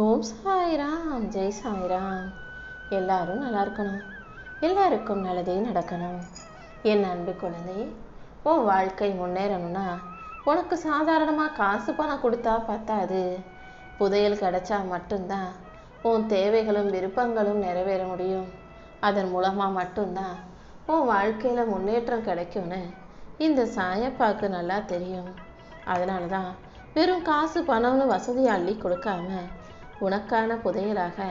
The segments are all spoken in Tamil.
ஓம் சாய்ராம், ஜெய் சாய்ராம். எல்லாரும் நல்லா இருக்கணும், எல்லாருக்கும் நல்லதே நடக்கணும். என் அன்பு குழந்தை, உன் வாழ்க்கை முன்னேறணும்னா உனக்கு சாதாரணமாக காசு பணம் கொடுத்தா பத்தாது. புதையல் கிடைச்சா மட்டும்தான் உன் தேவைகளும் விருப்பங்களும் நிறைவேற முடியும். அதன் மூலமாக மட்டும்தான் உன் வாழ்க்கையில் முன்னேற்றம் கிடைக்கும்னு இந்த சாயப்பாக்கு நல்லா தெரியும். அதனால தான் வெறும் காசு பணம்னு வசதியை அள்ளி கொடுக்காம உனக்கான புதையலாக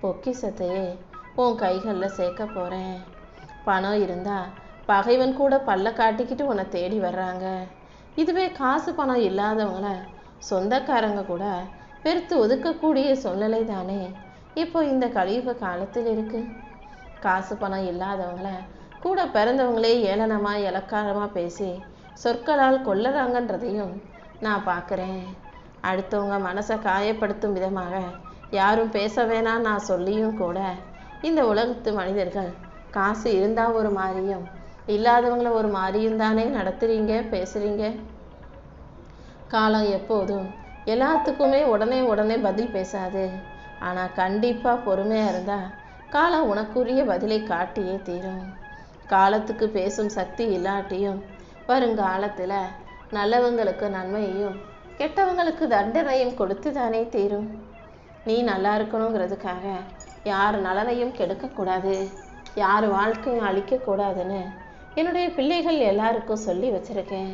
பொக்கிஷத்தையே உன் கைகளில் சேர்க்க போகிறேன். பணம் இருந்தால் பகைவன் கூட பல்ல காட்டிக்கிட்டு உன்னை தேடி வர்றாங்க. இதுவே காசு பணம் இல்லாதவங்கள சொந்தக்காரங்க கூட வெறுத்து ஒதுக்கக்கூடிய சூழ்நிலை தானே இப்போ இந்த கலியுக காலத்தில் இருக்கு. காசு பணம் இல்லாதவங்கள கூட பிறந்தவங்களே ஏளனமாக இலக்காரமாக பேசி சொற்களால் கொல்லுறாங்கன்றதையும் நான் பார்க்குறேன். அடுத்தவங்க மனசை காயப்படுத்தும் விதமாக யாரும் பேச வேணாம் நான் சொல்லியும் கூட இந்த உலகத்து மனிதர்கள் காசு இருந்தால் ஒரு மாதிரியும் இல்லாதவங்கள ஒரு மாதிரியும் தானே நடத்துறீங்க, பேசுகிறீங்க. காலம் எப்போதும் எல்லாத்துக்குமே உடனே பதில் பேசாது. ஆனால் கண்டிப்பாக பொறுமையாக இருந்தால் காலம் உனக்குரிய பதிலை காட்டியே தீரும். காலத்துக்கு பேசும் சக்தி இல்லாட்டியும் வருங்காலத்தில் நல்லவங்களுக்கு நன்மையையும் கெட்டவங்களுக்கு தண்டனையும் கொடுத்து தானே தீரும். நீ நல்லா இருக்கணுங்கிறதுக்காக யார் நலனையும் கெடுக்கக்கூடாது, யார் வாழ்க்கையும் அழிக்கக்கூடாதுன்னு என்னுடைய பிள்ளைகள் எல்லாருக்கும் சொல்லி வச்சுருக்கேன்.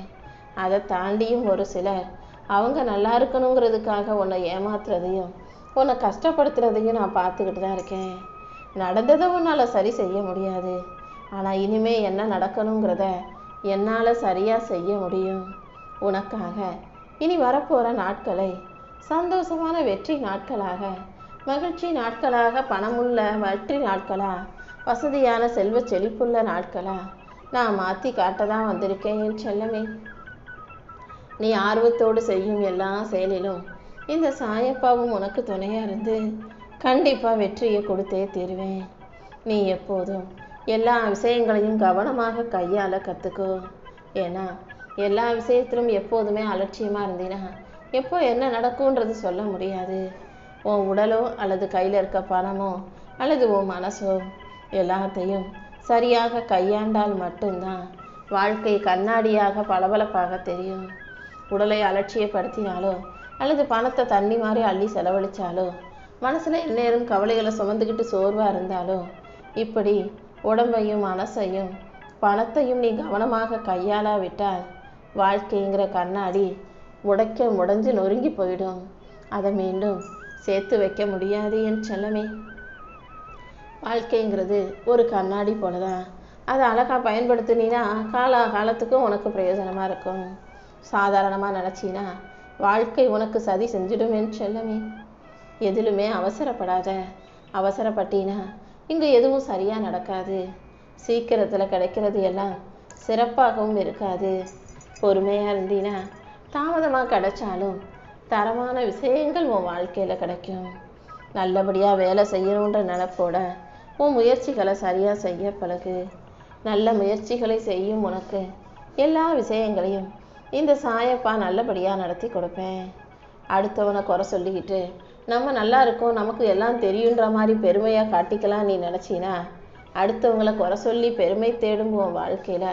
அதை தாண்டியும் ஒரு சிலர் அவங்க நல்லா இருக்கணுங்கிறதுக்காக உன்னை ஏமாத்துறதையும் உன்னை கஷ்டப்படுத்துறதையும் நான் பார்த்துக்கிட்டு தான் இருக்கேன். நடந்ததை உன்னால் சரி செய்ய முடியாது, ஆனால் இனிமே என்ன நடக்கணுங்கிறத என்னால் சரியாக செய்ய முடியும். உனக்காக இனி வரப்போகிற நாட்களை சந்தோஷமான வெற்றி நாட்களாக, மகிழ்ச்சி நாட்களாக, பணமுள்ள வெற்றி நாட்களா, வசதியான செல்வ செழிப்புள்ள நாட்களா நான் மாற்றி காட்ட தான் வந்திருக்கேன் என் செல்லமே. நீ ஆர்வத்தோடு செய்யும் எல்லா செயலிலும் இந்த சாயப்பாவும் உனக்கு துணையாக இருந்து கண்டிப்பாக வெற்றியை கொடுத்தே தீருவேன். நீ எப்போதும் எல்லா விஷயங்களையும் கவனமாக கையாள கற்றுக்கோ. ஏன்னா எல்லா விஷயத்திலும் எப்போதுமே அலட்சியமாக இருந்தீன்னா எப்போ என்ன நடக்கும்ன்றது சொல்ல முடியாது. உன் உடலோ அல்லது கையில் இருக்க பணமோ அல்லது உன் மனசோ எல்லாத்தையும் சரியாக கையாண்டால் மட்டும்தான் வாழ்க்கை கண்ணாடியாக பளபளப்பாக தெரியும். உடலை அலட்சியப்படுத்தினாலோ அல்லது பணத்தை தண்ணி மாதிரி அள்ளி செலவழித்தாலோ, மனசில் எந்நேரம் கவலைகளை சுமந்துக்கிட்டு சோர்வாக இருந்தாலோ, இப்படி உடம்பையும் மனசையும் பணத்தையும் நீ கவனமாக கையாளாவிட்டால் வாழ்க்கைங்கிற கண்ணாடி உடைஞ்சு நொறுங்கி போயிடும். அதை மீண்டும் சேர்த்து வைக்க முடியாது என் செல்லமே. வாழ்க்கைங்கிறது ஒரு கண்ணாடி போல தான். அதை அழகாக பயன்படுத்தினா காலத்துக்கும் உனக்கு பிரயோஜனமாக இருக்கும். சாதாரணமாக நினச்சின்னா வாழ்க்கை உனக்கு சதி செஞ்சிடும் என் செல்லமே. எதிலுமே அவசரப்படாத. அவசரப்பட்டினா இங்கே எதுவும் சரியாக நடக்காது. சீக்கிரத்தில் கிடைக்கிறது எல்லாம் சிறப்பாகவும் இருக்காது. பொறுமையாக இருந்தீன்னா தாமதமாக கிடைச்சாலும் தரமான விஷயங்கள் உன் வாழ்க்கையில் கிடைக்கும். நல்லபடியாக வேலை செய்யணுன்ற நினைப்போட உன் முயற்சிகளை சரியாக செய்ய பழகு. நல்ல முயற்சிகளை செய்யும் உனக்கு எல்லா விஷயங்களையும் இந்த சாயப்பா நல்லபடியாக நடத்தி கொடுப்பேன். அடுத்தவனை குறை சொல்லிக்கிட்டு நம்ம நல்லா இருக்கோம், நமக்கு எல்லாம் தெரியுன்ற மாதிரி பெருமையாக காட்டிக்கலாம் நீ நினச்சினா அடுத்தவங்களை குறை சொல்லி பெருமை தேடும் உன் வாழ்க்கையில்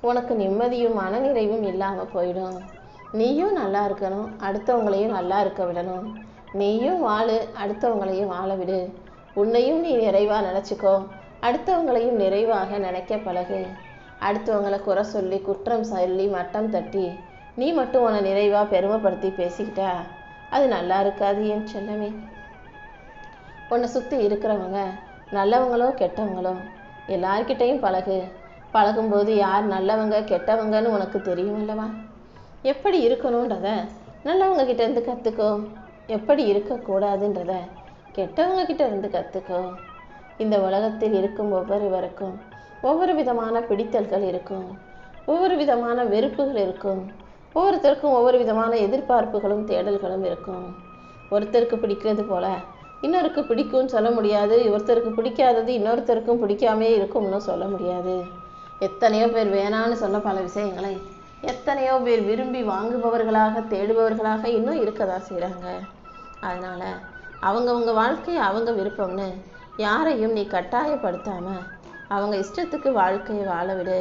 உனக்கு நிம்மதியும் மனநிறைவும் இல்லாமல் போயிடும். நீயும் நல்லா இருக்கணும், அடுத்தவங்களையும் நல்லா இருக்க விடணும். நீயும் வாழு, அடுத்தவங்களையும் வாழ விடு. உன்னையும் நீ நிறைவாக நினச்சிக்கோ, அடுத்தவங்களையும் நிறைவாக நினைக்க பழகு. அடுத்தவங்களை குறை சொல்லி குற்றம் சொல்லி மட்டம் தட்டி நீ மட்டும் உன்னை நிறைவாக பெருமைப்படுத்தி பேசிக்கிட்டா அது நல்லா இருக்காது என் செல்லமே. உன்னை சுற்றி இருக்கிறவங்க நல்லவங்களோ கெட்டவங்களோ எல்லார்கிட்டையும் பழகு. பழகும்போது யார் நல்லவங்க கெட்டவங்கன்னு உனக்கு தெரியும் அல்லவா? எப்படி இருக்கணுன்றத நல்லவங்க கிட்ட இருந்து கற்றுக்கோ, எப்படி இருக்கக்கூடாதுன்றத கெட்டவங்க கிட்ட இருந்து கற்றுக்கோ. இந்த உலகத்தில் இருக்கும் ஒவ்வொருவருக்கும் ஒவ்வொரு விதமான பிடித்தல்கள் இருக்கும், ஒவ்வொரு விதமான வெறுப்புகள் இருக்கும், ஒவ்வொருத்தருக்கும் ஒவ்வொரு விதமான எதிர்பார்ப்புகளும் தேடல்களும் இருக்கும். ஒருத்தருக்கு பிடிக்கிறது போல இன்னொருக்கு பிடிக்கும்னு சொல்ல முடியாது, ஒருத்தருக்கு பிடிக்காதது இன்னொருத்தருக்கும் பிடிக்காமே இருக்கும்னு சொல்ல முடியாது. எத்தனையோ பேர் வேணான்னு சொன்ன பல விஷயங்களை எத்தனையோ பேர் விரும்பி வாங்குபவர்களாக தேடுபவர்களாக இன்னும் இருக்கதான் செய்கிறாங்க. அதனால் அவங்கவுங்க வாழ்க்கையை அவங்க விருப்பம்னு யாரையும் நீ கட்டாயப்படுத்தாம அவங்க இஷ்டத்துக்கு வாழ்க்கையை வாழ விடு.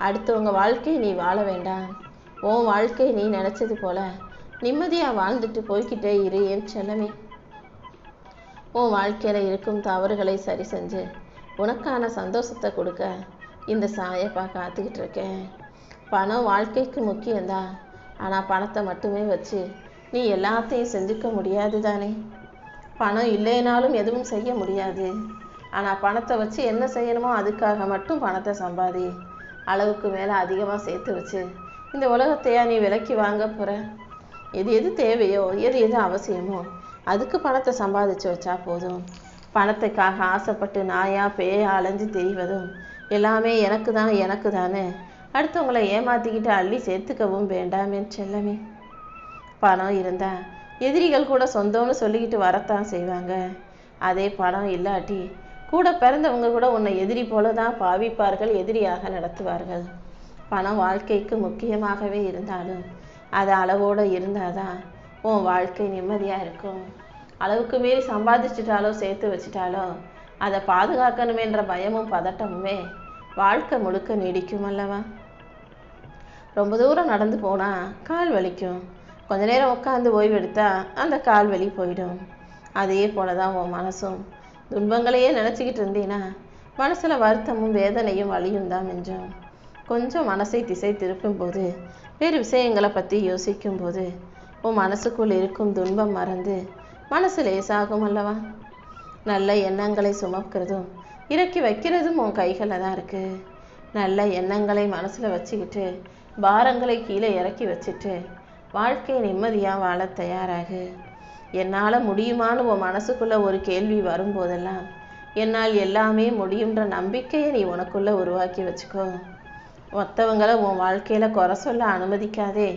அடுத்தவங்க வாழ்க்கையை நீ வாழ வேண்டாம். உன் வாழ்க்கையை நீ நினைச்சது போல நிம்மதியா வாழ்ந்துட்டு போய்கிட்டே இரு என் செல்லமே. உன் வாழ்க்கையில இருக்கும் தவறுகளை சரி செஞ்சு உனக்கான சந்தோஷத்தை கொடுக்க இந்த சாயப்பா காத்துக்கிட்டு இருக்கேன். பணம் வாழ்க்கைக்கு முக்கியம்தான். ஆனால் பணத்தை மட்டுமே வச்சு நீ எல்லாத்தையும் செஞ்சுக்க முடியாது தானே. பணம் இல்லைனாலும் எதுவும் செய்ய முடியாது. ஆனால் பணத்தை வச்சு என்ன செய்யணுமோ அதுக்காக மட்டும் பணத்தை சம்பாதி. அளவுக்கு மேலே அதிகமாக சேர்த்து வச்சு இந்த உலகத்தையா நீ விலைக்கு வாங்க போகிற? எது எது தேவையோ எது எது அவசியமோ அதுக்கு பணத்தை சம்பாதிச்சு வச்சா போதும். பணத்துக்காக ஆசைப்பட்டு நாயா பேயா அலைஞ்சு தெரிவதும் எல்லாமே எனக்கு தானே அடுத்தவங்களை ஏமாற்றிக்கிட்டு அள்ளி சேர்த்துக்கவும் வேண்டாம் என் செல்லமே. பணம் இருந்தால் எதிரிகள் கூட சொந்தம்னு சொல்லிக்கிட்டு வரத்தான் செய்வாங்க. அதே பணம் இல்லாட்டி கூட பிறந்தவங்க கூட உன்னை எதிரி போல தான் பாவிப்பார்கள், எதிரியாக நடத்துவார்கள். பணம் வாழ்க்கைக்கு முக்கியமாகவே இருந்தாலும் அது அளவோடு இருந்தாதான் உன் வாழ்க்கை நிம்மதியாக இருக்கும். அளவுக்கு மீறி சம்பாதிச்சிட்டாலோ சேர்த்து வச்சிட்டாலோ அதை பாதுகாக்கணுமேன்ற பயமும் பதட்டமுமே வாழ்க்கை முழுக்க நீடிக்கும் அல்லவா. ரொம்ப தூரம் நடந்து போனால் கால் வலிக்கும். கொஞ்ச நேரம் உட்காந்து ஓய்வு எடுத்தால் அந்த கால் வலி போயிடும். அதே போல தான் உன் மனசும். துன்பங்களையே நினச்சிக்கிட்டு இருந்தீன்னா மனசில் வருத்தமும் வேதனையும் வலியும் தான் மிஞ்சும். கொஞ்சம் மனசை திசை திருப்பும் போது வேறு விஷயங்களை பற்றி யோசிக்கும் போது உன் மனசுக்குள் இருக்கும் துன்பம் மறந்து மனசு லேசாகும் அல்லவா. நல்ல எண்ணங்களை சுமக்கிறதும் இறக்கி வைக்கிறதும் உன் கைகளில் தான் இருக்குது. நல்ல எண்ணங்களை மனசில் வச்சுக்கிட்டு பாரங்களை கீழே இறக்கி வச்சுட்டு வாழ்க்கையை நிம்மதியாக வாழ தயாராகு. என்னால் முடியுமான்னு உன் மனசுக்குள்ளே ஒரு கேள்வி வரும்போதெல்லாம் என்னால் எல்லாமே முடியுன்ற நம்பிக்கையை நீ உனக்குள்ளே உருவாக்கி வச்சுக்கோ. மற்றவங்களை உன் வாழ்க்கையில் குறை சொல்ல அனுமதிக்காதே.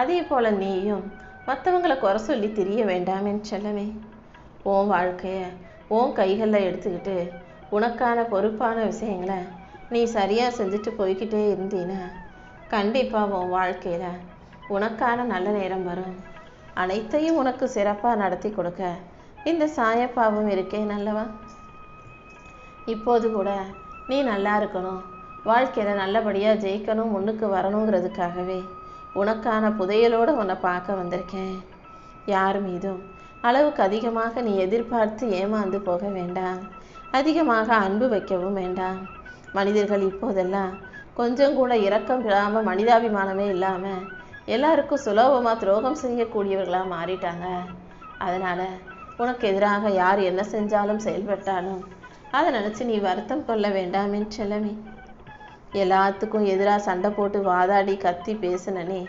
அதே போல் நீயும் மற்றவங்களை குறை சொல்லி திரிய வேண்டாம் என் செல்லமே. உன் வாழ்க்கையை உன் கைகளில் எடுத்துக்கிட்டு உனக்கான பொறுப்பான விஷயங்களை நீ சரியாக செஞ்சுட்டு போய்கிட்டே இருந்தீன்னா கண்டிப்பாக உன் வாழ்க்கையில் உனக்கான நல்ல நேரம் வரும். அனைத்தையும் உனக்கு சிறப்பாக நடத்தி கொடுக்க இந்த சாயப்பாவும் இருக்கேன் அல்லவா. இப்போது கூட நீ நல்லா இருக்கணும், வாழ்க்கையில் நல்லபடியாக ஜெயிக்கணும், முன்னுக்கு வரணுங்கிறதுக்காகவே உனக்கான புதையலோடு உன்னை பார்க்க வந்திருக்கேன். யார் மீதும் அளவுக்கு அதிகமாக நீ எதிர்பார்த்து ஏமாந்து போக வேண்டாம். அதிகமாக அன்பு வைக்கவும் வேண்டாம். மனிதர்கள் இப்போதெல்லாம் கொஞ்சம் கூட இரக்கம் இல்லாமல் மனிதாபிமானமே இல்லாமல் எல்லாருக்கும் சுலபமாக துரோகம் செய்யக்கூடியவர்களாக மாறிட்டாங்க. அதனால் உனக்கு எதிராக யார் என்ன செஞ்சாலும் செயல்பட்டாலும் அதை நினச்சி நீ வருத்தம் கொள்ள வேண்டாம் என் செல்லமே. எல்லாத்துக்கும் எதிராக சண்டை போட்டு வாதாடி கத்தி பேசினனே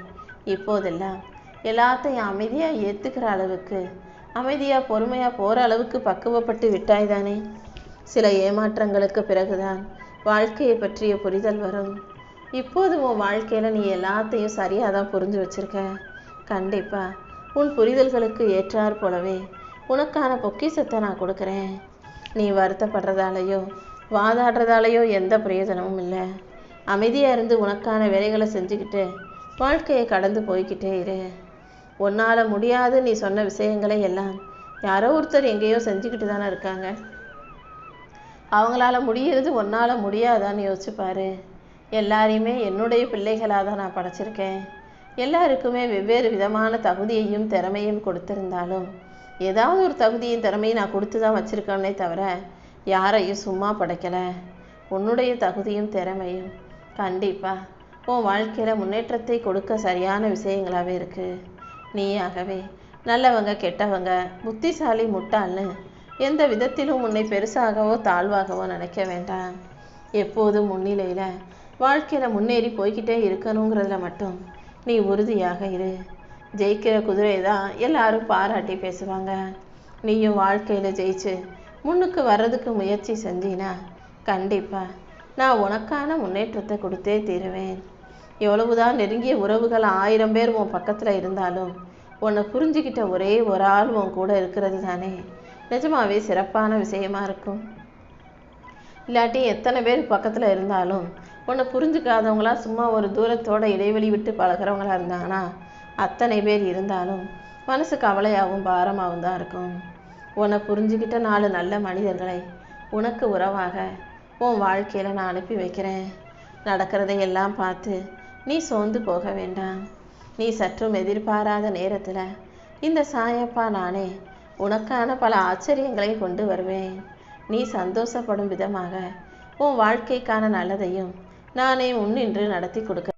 இப்போதெல்லாம் எல்லாத்தையும் அமைதியாக ஏற்றுக்கிற அளவுக்கு, அமைதியாக பொறுமையாக போகிற அளவுக்கு பக்குவப்பட்டு விட்டாய்தானே. சில ஏமாற்றங்களுக்கு பிறகுதான் வாழ்க்கையை பற்றிய புரிதல் வரும். இப்போது உன் வாழ்க்கையில் நீ எல்லாத்தையும் சரியாக தான் புரிஞ்சு வச்சுருக்க. கண்டிப்பாக உன் புரிதல்களுக்கு ஏற்றாற் போலவே உனக்கான பொக்கிஷத்தை நான் கொடுக்குறேன். நீ வருத்தப்படுறதாலேயோ வாதாடுறதாலேயோ எந்த பிரயோஜனமும் இல்லை. அமைதியாக இருந்து உனக்கான வேலைகளை செஞ்சுக்கிட்டு வாழ்க்கையை கடந்து போய்கிட்டே இரு. உன்னால் முடியாது நீ சொன்ன விஷயங்களை எல்லாம் யாரோ ஒருத்தர் எங்கேயோ செஞ்சுக்கிட்டு தானே இருக்காங்க. அவங்களால முடியறது உன்னால் முடியாதான்னு யோசிச்சுப்பாரு. எல்லாரையுமே என்னுடைய பிள்ளைகளாக தான் நான் படைச்சிருக்கேன். எல்லாருக்குமே வெவ்வேறு விதமான தகுதியையும் திறமையும் கொடுத்திருந்தாலும் ஏதாவது ஒரு தகுதியும் திறமையும் நான் கொடுத்து தான் வச்சுருக்கேன்னே தவிர யாரையும் சும்மா படைக்கலை. உன்னுடைய தகுதியும் திறமையும் கண்டிப்பாக உன் வாழ்க்கையில் முன்னேற்றத்தை கொடுக்க சரியான விஷயங்களாகவே இருக்குது. நீயாகவே நல்லவங்க கெட்டவங்க புத்திசாலி முட்டாள்னு எந்த விதத்திலும் உன்னை பெருசாகவோ தாழ்வாகவோ நினைக்க வேண்டாம். எப்போதும் முன்னிலையில் வாழ்க்கையில் முன்னேறி போய்கிட்டே இருக்கணுங்கிறதுல மட்டும் நீ உறுதியாக இரு. ஜெயிக்கிற குதிரை தான் எல்லாரும் பாராட்டி பேசுவாங்க. நீயும் வாழ்க்கையில் ஜெயிச்சு முன்னுக்கு வர்றதுக்கு முயற்சி செஞ்சினா கண்டிப்பாக நான் உனக்கான முன்னேற்றத்தை கொடுத்தே தீருவேன். எவ்வளவுதான் நெருங்கிய உறவுகள் 1000 பேர் உன் பக்கத்தில் இருந்தாலும் உன்னை புரிஞ்சுக்கிட்ட ஒரே ஒரு ஆள் உன் கூட இருக்கிறது தானே நிஜமாவே சிறப்பான விஷயமா இருக்கும். இல்லாட்டி எத்தனை பேர் பக்கத்தில் இருந்தாலும் உன்னை புரிஞ்சுக்காதவங்களா சும்மா ஒரு தூரத்தோட இடைவெளி விட்டு பழகிறவங்களா இருந்தாங்கன்னா அத்தனை பேர் இருந்தாலும் மனசு கவலையாகவும் பாரமாகவும் தான் இருக்கும். உன்னை புரிஞ்சுக்கிட்ட 4 நல்ல மனிதர்களை உனக்கு உறவாக உன் வாழ்க்கையில் நான் அனுப்பி வைக்கிறேன். நடக்கிறதை எல்லாம் பார்த்து நீ சோர்ந்து போக வேண்டாம். நீ சற்றும் எதிர்பாராத நேரத்தில் இந்த சாயப்பா நானே உனக்கான பல ஆச்சரியங்களை கொண்டு வருவேன். நீ சந்தோஷப்படும் விதமாக உன் வாழ்க்கைக்கான நல்லதையும் நானே முன்னின்று நடத்தி கொடுக்க